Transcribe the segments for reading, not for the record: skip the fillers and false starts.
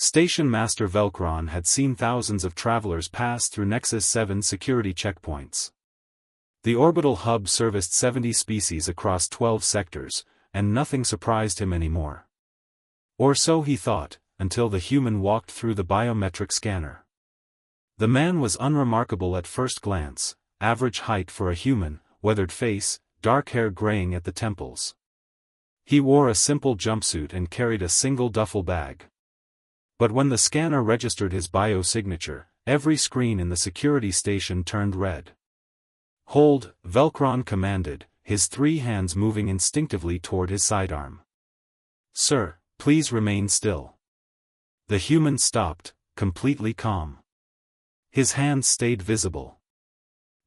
Station Master Velcron had seen thousands of travelers pass through Nexus 7 security checkpoints. The orbital hub serviced 70 species across 12 sectors, and nothing surprised him anymore. Or so he thought, until the human walked through the biometric scanner. The man was unremarkable at first glance, average height for a human, weathered face, dark hair graying at the temples. He wore a simple jumpsuit and carried a single duffel bag. But when the scanner registered his biosignature, every screen in the security station turned red. "Hold," Velcron commanded, his 3 hands moving instinctively toward his sidearm. "Sir, please remain still." The human stopped, completely calm. His hands stayed visible.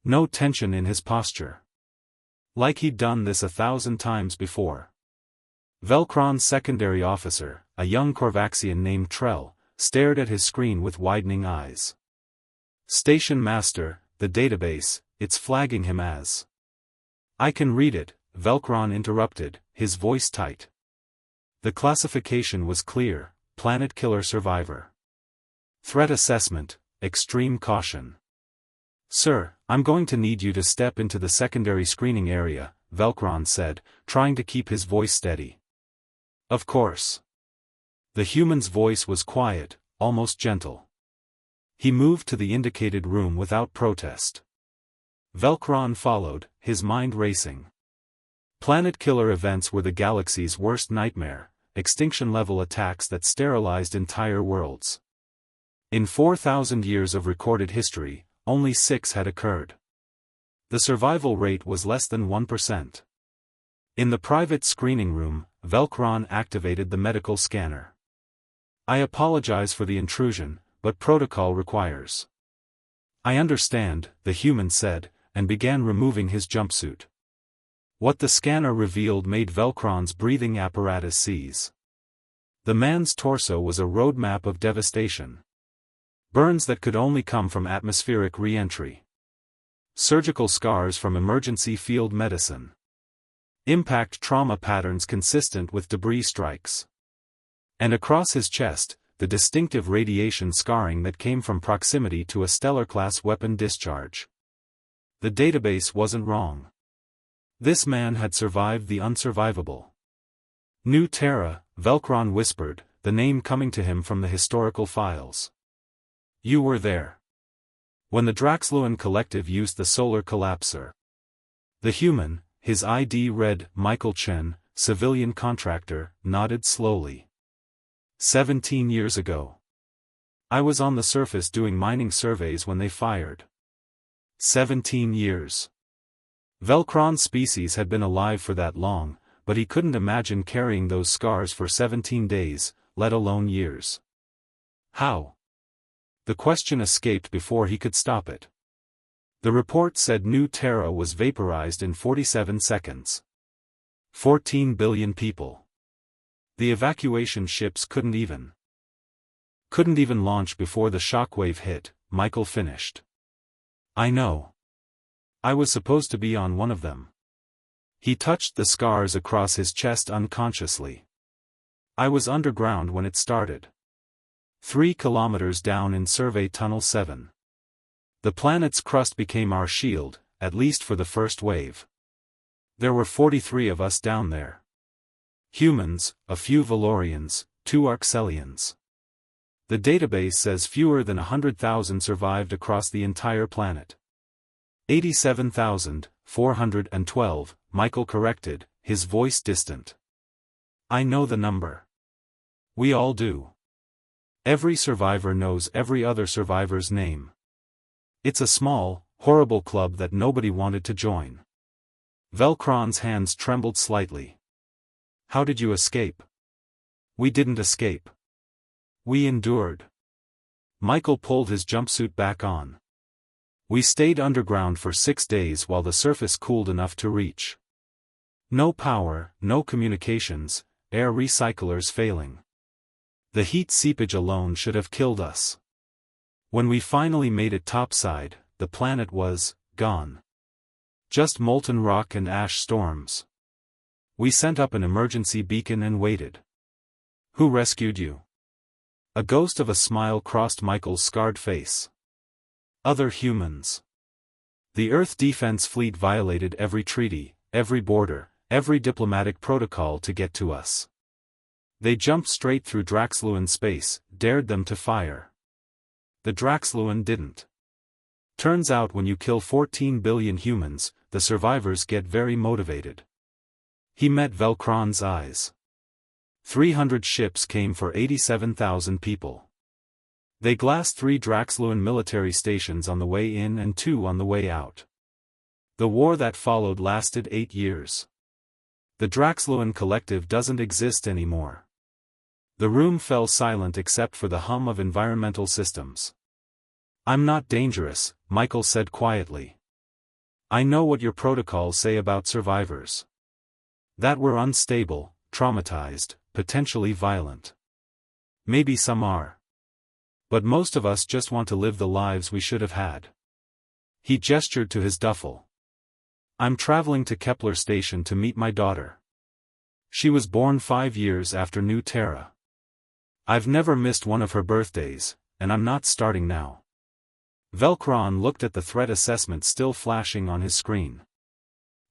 No tension in his posture. Like he'd done this 1,000 times before. Velcron's secondary officer, a young Korvaxian named Trell, stared at his screen with widening eyes. "Station Master, the database, it's flagging him as..." "I can read it," Velcron interrupted, his voice tight. The classification was clear: Planet Killer Survivor. Threat Assessment, Extreme Caution. "Sir, I'm going to need you to step into the secondary screening area," Velcron said, trying to keep his voice steady. "Of course." The human's voice was quiet, almost gentle. He moved to the indicated room without protest. Velcron followed, his mind racing. Planet killer events were the galaxy's worst nightmare, extinction-level attacks that sterilized entire worlds. In 4,000 years of recorded history, only 6 had occurred. The survival rate was less than 1%. In the private screening room, Velcron activated the medical scanner. "I apologize for the intrusion, but protocol requires." "I understand," the human said, and began removing his jumpsuit. What the scanner revealed made Velcron's breathing apparatus seize. The man's torso was a roadmap of devastation. Burns that could only come from atmospheric re-entry. Surgical scars from emergency field medicine. Impact trauma patterns consistent with debris strikes. And across his chest, the distinctive radiation scarring that came from proximity to a stellar-class weapon discharge. The database wasn't wrong. This man had survived the unsurvivable. New Terra, Velcron whispered, the name coming to him from the historical files. "You were there when the Draxluan Collective used the solar collapser." The human, his ID read Michael Chen, civilian contractor, nodded slowly. 17 years ago. I was on the surface doing mining surveys when they fired. 17 years. Velcron's species had been alive for that long, but he couldn't imagine carrying those scars for 17 days, let alone years. How? The question escaped before he could stop it. The report said New Terra was vaporized in 47 seconds. 14 billion people. The evacuation ships couldn't even launch before the shockwave hit, Michael finished. "I know. I was supposed to be on one of them." He touched the scars across his chest unconsciously. "I was underground when it started. 3 kilometers down in Survey Tunnel 7. The planet's crust became our shield, at least for the first wave. There were 43 of us down there. Humans, a few Valorians, 2 Arxelians. The database says fewer than 100,000 survived across the entire planet. 87,412, Michael corrected, his voice distant. "I know the number. We all do. Every survivor knows every other survivor's name. It's a small, horrible club that nobody wanted to join." Velcron's hands trembled slightly. "How did you escape?" "We didn't escape. We endured." Michael pulled his jumpsuit back on. "We stayed underground for 6 days while the surface cooled enough to reach. No power, no communications, air recyclers failing. The heat seepage alone should have killed us. When we finally made it topside, the planet was gone. Just molten rock and ash storms. We sent up an emergency beacon and waited." "Who rescued you?" A ghost of a smile crossed Michael's scarred face. Other humans. The Earth Defense Fleet violated every treaty, every border, every diplomatic protocol to get to us. They jumped straight through Draxluan space, dared them to fire. The Draxluan didn't. Turns out when you kill 14 billion humans, the survivors get very motivated. He met Velkron's eyes. 300 ships came for 87,000 people. They glassed 3 Draxluan military stations on the way in and 2 on the way out. The war that followed lasted 8 years. The Draxluan collective doesn't exist anymore. The room fell silent except for the hum of environmental systems. "I'm not dangerous," Michael said quietly. "I know what your protocols say about survivors. That we're unstable, traumatized, potentially violent. Maybe some are. But most of us just want to live the lives we should have had." He gestured to his duffel. "I'm traveling to Kepler Station to meet my daughter. She was born 5 years after New Terra. I've never missed one of her birthdays, and I'm not starting now." Velkron looked at the threat assessment still flashing on his screen.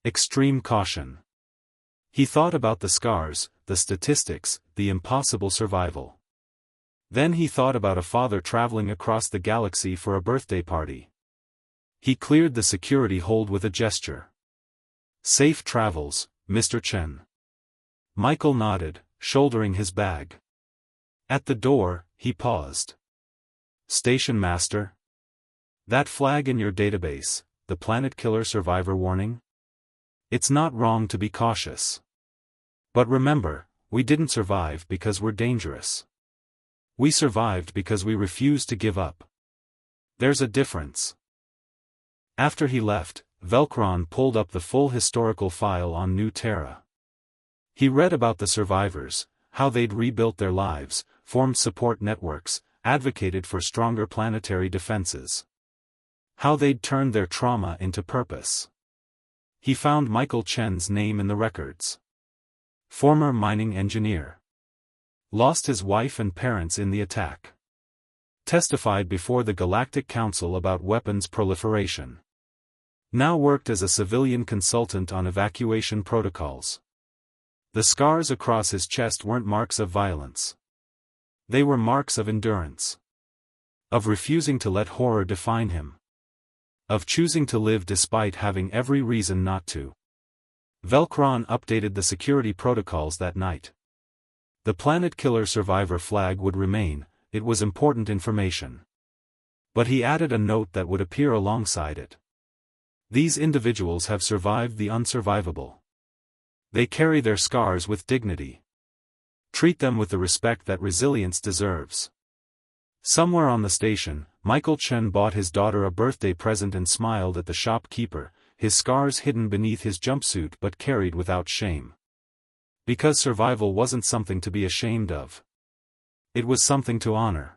Extreme caution. He thought about the scars, the statistics, the impossible survival. Then he thought about a father traveling across the galaxy for a birthday party. He cleared the security hold with a gesture. "Safe travels, Mr. Chen." Michael nodded, shouldering his bag. At the door, he paused. "Station Master? That flag in your database, the Planet Killer Survivor Warning? It's not wrong to be cautious. But remember, we didn't survive because we're dangerous. We survived because we refused to give up. There's a difference." After he left, Velkron pulled up the full historical file on New Terra. He read about the survivors, how they'd rebuilt their lives, formed support networks, advocated for stronger planetary defenses. How they'd turned their trauma into purpose. He found Michael Chen's name in the records. Former mining engineer. Lost his wife and parents in the attack. Testified before the Galactic Council about weapons proliferation. Now worked as a civilian consultant on evacuation protocols. The scars across his chest weren't marks of violence. They were marks of endurance. Of refusing to let horror define him. Of choosing to live despite having every reason not to. Velkron updated the security protocols that night. The Planet Killer Survivor flag would remain, it was important information. But he added a note that would appear alongside it. These individuals have survived the unsurvivable. They carry their scars with dignity. Treat them with the respect that resilience deserves. Somewhere on the station, Michael Chen bought his daughter a birthday present and smiled at the shopkeeper, his scars hidden beneath his jumpsuit but carried without shame. Because survival wasn't something to be ashamed of. It was something to honor.